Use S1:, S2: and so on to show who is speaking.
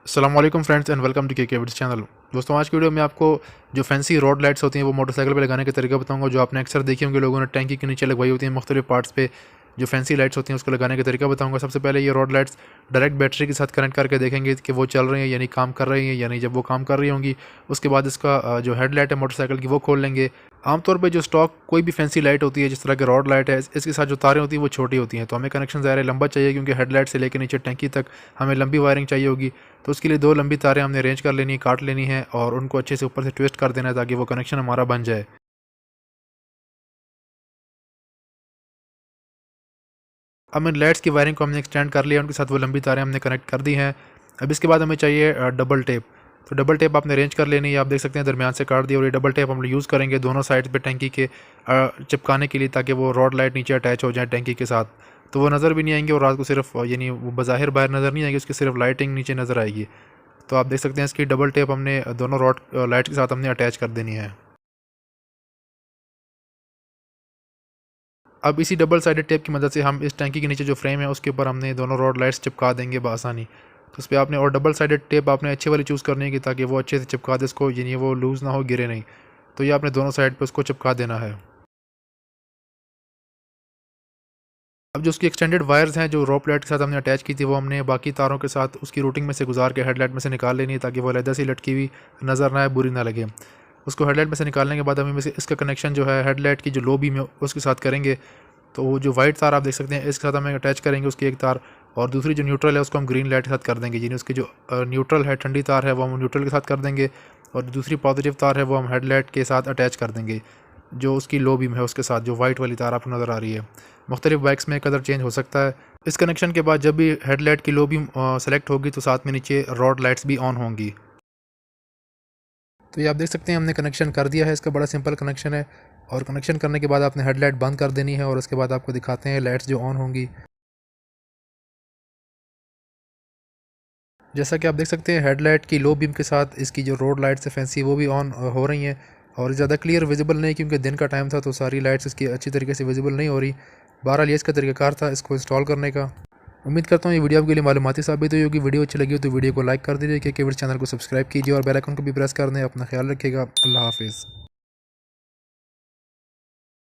S1: अस्सलाम वालेकुम friends and welcome to के विड्स चैनल। दोस्तों आज की वीडियो में आपको जो फैंसी रोड लाइट्स होती हैं वो मोटरसाइकिल पे लगाने के तरीका बताऊंगा। जो आपने अक्सर देखी होंगे लोगों ने टैंकी के नीचे लगवाई होती हैं मुख्तलिफ पार्ट्स पे। जो फैंसी लाइट्स होती हैं उसको लगाने का तरीका बताऊंगा। सबसे पहले ये रोड लाइट्स डायरेक्ट बैटरी के साथ कनेक्ट करके देखेंगे कि वो चल रही हैं यानी काम कर रही हैं, यानी जब वो काम कर रही होंगी उसके बाद इसका जो हेडलाइट है मोटरसाइकिल की वो खोल लेंगे। आमतौर पे जो स्टॉक कोई भी फैंसी लाइट होती है जिस तरह की रॉड लाइट है, इसके साथ जो तारें होती हैं वो छोटी होती हैं, तो हमें कनेक्शन ज़ाहिर है लंबा चाहिए क्योंकि हेडलाइट से लेकर नीचे टैंकी तक हमें लंबी वायरिंग चाहिए होगी। तो उसके लिए दो लंबी तारें हमने अरेंज कर लेनी, काट लेनी है और उनको अच्छे से ऊपर से ट्विस्ट कर देना है ताकि वो कनेक्शन हमारा बन जाए। अब इन लाइट्स की वायरिंग को हमने एक्सटेंड कर लिया, उनके साथ वो लंबी तारें हमने कनेक्ट कर दी हैं। अब इसके बाद हमें चाहिए डबल टेप। तो डबल टेप आपने अरेंज कर लेनी है, आप देख सकते हैं दरमियान से काट दिया। और ये डबल टेप हम यूज़ करेंगे दोनों साइड पे टैंकी के चिपकाने के लिए, ताकि वो रॉड लाइट नीचे अटैच हो जाए टैंकी के साथ, तो वो नज़र भी नहीं आएंगे और रात को सिर्फ यानी वो बज़ाहिर बाहर नज़र नहीं आएगी, उसकी सिर्फ लाइटिंग नीचे नज़र आएगी। तो आप देख सकते हैं इसकी डबल टेप हमने दोनों रॉड लाइट के साथ हमने अटैच कर देनी है। अब इसी डबल साइडेड टेप की मदद से हम इस टैंकी के नीचे जो फ्रेम है उसके ऊपर हमने दोनों रॉड लाइट्स चिपका देंगे बआसानी। तो उस पर आपने और डबल साइडेड टेप आपने अच्छी वाली चूज़ करनी है कि ताकि वो अच्छे से चिपका दे इसको, यानी वो लूज़ ना हो, गिरे नहीं। तो ये आपने दोनों साइड पे उसको चिपका देना है। अब जो उसकी एक्सटेंडेड वायर्स हैं जो रोप लाइट के साथ हमने अटैच की थी, वो हमने बाकी तारों के साथ उसकी रूटिंग में से गुजार के हेडलाइट में से निकाल लेनी है ताकि वो अलहदा सी लटकी हुई नज़र ना आए, बुरी ना लगे। उसको हेडलाइट में से निकालने के बाद हमें इसका कनेक्शन जो है हेडलाइट की जो लो बीम है उसके साथ करेंगे। तो वो जो वाइट तार आप देख सकते हैं इसके साथ हमें अटैच करेंगे उसकी एक तार, और दूसरी जो न्यूट्रल है उसको हम ग्रीन लाइट के साथ कर देंगे। यानी उसकी जो न्यूट्रल है, ठंडी तार है, वो हम न्यूट्रल के साथ कर देंगे, और दूसरी पॉजिटिव तार है वो हम हेडलाइट के साथ अटैच कर देंगे जो उसकी लो बीम है उसके साथ, जो वाइट वाली तार आपको नज़र आ रही है। मुख्तलिफ बाइक्स में कलर चेंज हो सकता है। इस कनेक्शन के बाद जब भी हेडलाइट की लो बीम सेलेक्ट होगी तो साथ में नीचे रॉड लाइट्स भी ऑन होंगी। तो ये आप देख सकते हैं हमने कनेक्शन कर दिया है, इसका बड़ा सिंपल कनेक्शन है। और कनेक्शन करने के बाद आपने हेडलाइट बंद कर देनी है और उसके बाद आपको दिखाते हैं लाइट्स जो ऑन होंगी। जैसा कि आप देख सकते हैं हेडलाइट की लो बीम के साथ इसकी जो रोड लाइट्स है फैंसी वो भी ऑन हो रही हैं, और ज़्यादा क्लियर विजिबल नहीं क्योंकि दिन का टाइम था तो सारी लाइट्स इसकी अच्छी तरीके से विजिबल नहीं हो रही। बहरहाल ये इसका तरीकाकार था इसको इंस्टॉल करने का। उम्मीद करता हूँ ये वीडियो आपके लिए मालूमाती साबित हुई होगी। वीडियो अच्छी लगी हो तो वीडियो को लाइक कर दीजिए, क्योंकि चैनल को सब्सक्राइब कीजिए और बेल आइकन को भी प्रेस कर दें। अपना ख्याल रखिएगा। अल्लाह हाफिज़।